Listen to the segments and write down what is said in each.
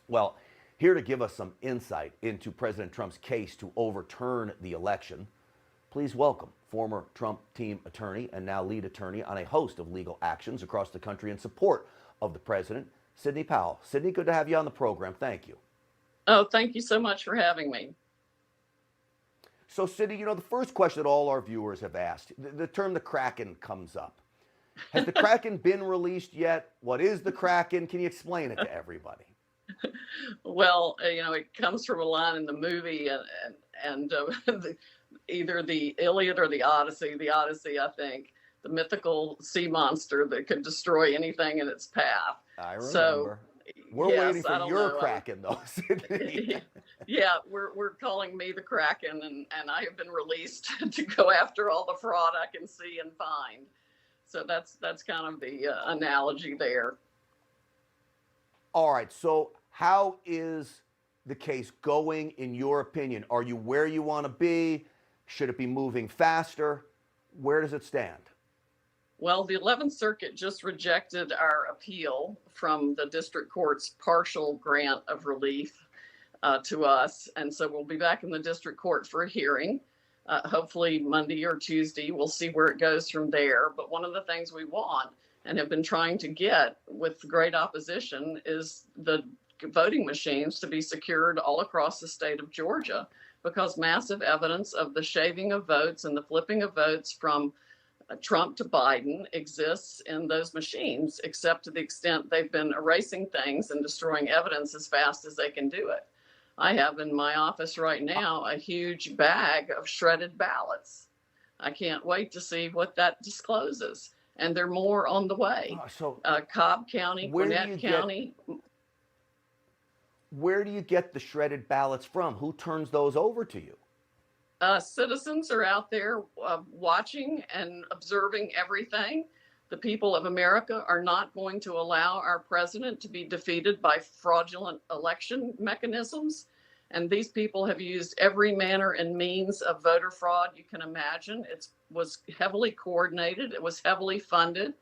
Well, here to give us some insight into President Trump's case to overturn the election, please welcome former Trump team attorney and now lead attorney on a host of legal actions across the country in support of the president, Sidney Powell. Sidney, good to have you on the program. Thank you. Oh, thank you so much for having me. So, Sidney, the first question that all our viewers have asked, the term the Kraken comes up. Has the Kraken been released yet? What is the Kraken? Can you explain it to everybody? Well, it comes from a line in the movie and either the Iliad or the Odyssey. The Odyssey, I think, the mythical sea monster that could destroy anything in its path. I remember. So, we're yes, waiting for your Kraken, though, Sidney. Yeah, we're calling me the Kraken, and I have been released to go after all the fraud I can see and find. So that's kind of the analogy there. All right. So how is the case going, in your opinion? Are you where you want to be? Should it be moving faster? Where does it stand? Well, the 11th Circuit just rejected our appeal from the district court's partial grant of relief to us. And so we'll be back in the district court for a hearing, hopefully Monday or Tuesday. We'll see where it goes from there. But one of the things we want and have been trying to get with great opposition is the voting machines to be secured all across the state of Georgia, because massive evidence of the shaving of votes and the flipping of votes from Trump to Biden exists in those machines, except to the extent they've been erasing things and destroying evidence as fast as they can do it. I have in my office right now a huge bag of shredded ballots. I can't wait to see what that discloses. And there are more on the way. Cobb County, Gwinnett County. Where do you get the shredded ballots from? Who turns those over to you? Citizens are out there watching and observing everything. The people of America are not going to allow our president to be defeated by fraudulent election mechanisms. And these people have used every manner and means of voter fraud you can imagine. It was heavily coordinated. It was heavily funded.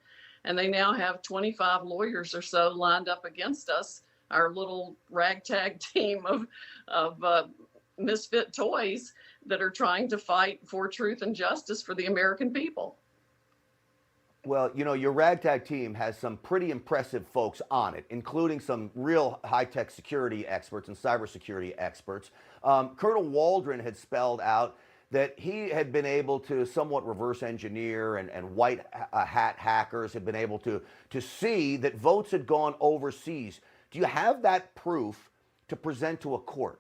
And they now have 25 lawyers or so lined up against us, our little ragtag team of misfit toys that are trying to fight for truth and justice for the American people. Well, your ragtag team has some pretty impressive folks on it, including some real high-tech security experts and cybersecurity experts. Colonel Waldron had spelled out that he had been able to somewhat reverse engineer, and white hat hackers had been able to see that votes had gone overseas. Do you have that proof to present to a court?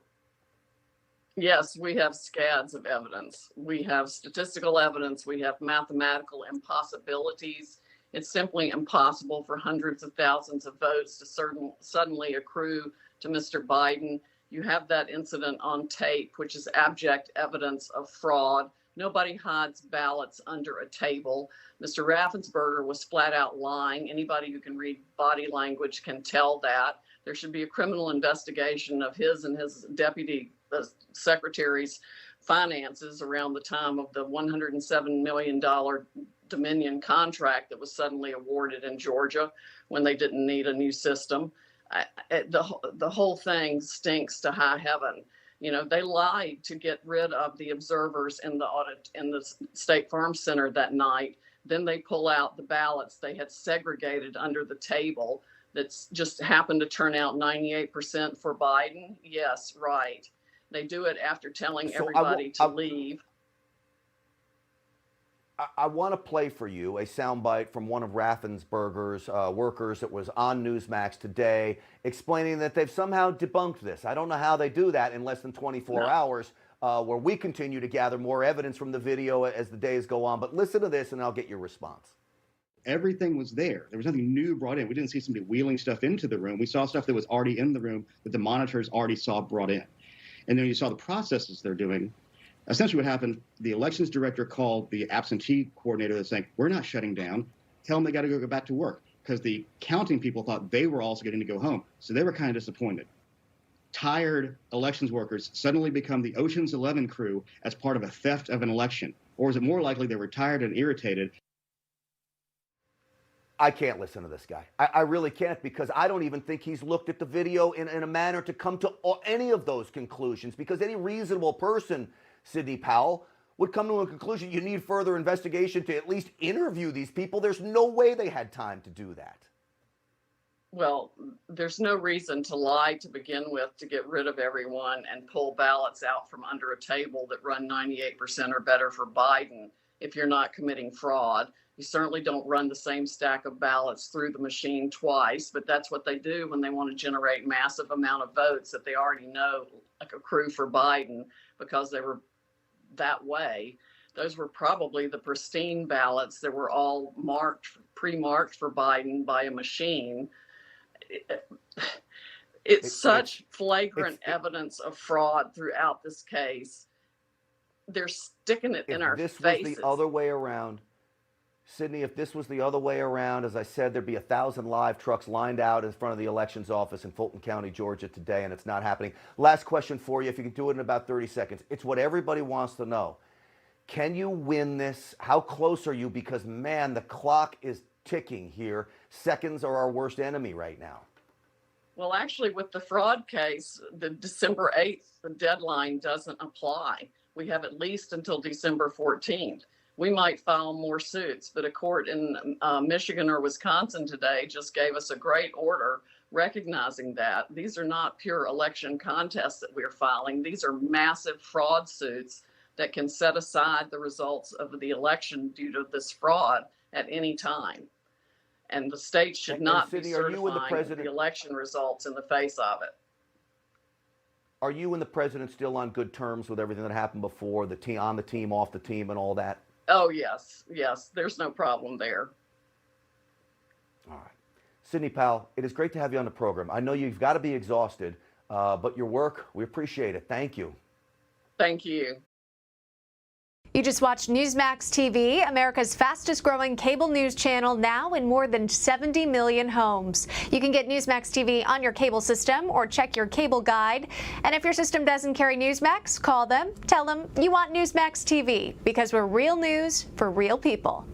Yes, we have scads of evidence. We have statistical evidence. We have mathematical impossibilities. It's simply impossible for hundreds of thousands of votes to suddenly accrue to Mr. Biden. You have that incident on tape, which is abject evidence of fraud. Nobody hides ballots under a table. Mr. Raffensperger was flat out lying. Anybody who can read body language can tell that. There should be a criminal investigation of his and his deputy secretary's finances around the time of the $107 million Dominion contract that was suddenly awarded in Georgia when they didn't need a new system. The whole thing stinks to high heaven. They lied to get rid of the observers in the State Farm Center that night. Then they pull out the ballots they had segregated under the table that's just happened to turn out 98% for Biden. Yes, right. They do it after telling everybody to leave. I want to play for you a soundbite from one of Raffensperger's workers that was on Newsmax today, explaining that they've somehow debunked this. I don't know how they do that in less than 24 hours, where we continue to gather more evidence from the video as the days go on. But listen to this, and I'll get your response. Everything was there. There was nothing new brought in. We didn't see somebody wheeling stuff into the room. We saw stuff that was already in the room that the monitors already saw brought in. And then you saw the processes they're doing. Essentially what happened, the elections director called the absentee coordinator that's saying, we're not shutting down. Tell them they got to go back to work, because the counting people thought they were also getting to go home. So they were kind of disappointed. Tired elections workers suddenly become the Ocean's 11 crew as part of a theft of an election. Or is it more likely they were tired and irritated? I can't listen to this guy. I really can't, because I don't even think he's looked at the video in a manner to come to any of those conclusions, because any reasonable person, Sidney Powell, would come to a conclusion you need further investigation to at least interview these people. There's no way they had time to do that. Well, there's no reason to lie to begin with to get rid of everyone and pull ballots out from under a table that run 98% or better for Biden if you're not committing fraud. You certainly don't run the same stack of ballots through the machine twice, but that's what they do when they want to generate massive amount of votes that they already know like accrue for Biden because they were that way. Those were probably the pristine ballots that were all pre-marked for Biden by a machine. It's such flagrant evidence of fraud throughout this case. They're sticking it in our faces. If this was the other way around, Sidney, if this was the other way around, as I said, there'd be 1,000 live trucks lined out in front of the elections office in Fulton County, Georgia today, and it's not happening. Last question for you, if you can do it in about 30 seconds. It's what everybody wants to know. Can you win this? How close are you? Because, man, the clock is ticking here. Seconds are our worst enemy right now. Well, actually, with the fraud case, the December 8th deadline doesn't apply. We have at least until December 14th. We might file more suits, but a court in Michigan or Wisconsin today just gave us a great order recognizing that. These are not pure election contests that we're filing. These are massive fraud suits that can set aside the results of the election due to this fraud at any time. And the state should not be certifying the election results in the face of it. Are you and the president still on good terms with everything that happened before, the team, on the team, off the team, and all that? Oh, yes. There's no problem there. All right. Sidney Powell, it is great to have you on the program. I know you've got to be exhausted, but your work, we appreciate it. Thank you. Thank you. You just watched Newsmax TV, America's fastest growing cable news channel, now in more than 70 million homes. You can get Newsmax TV on your cable system or check your cable guide. And if your system doesn't carry Newsmax, call them, tell them you want Newsmax TV, because we're real news for real people.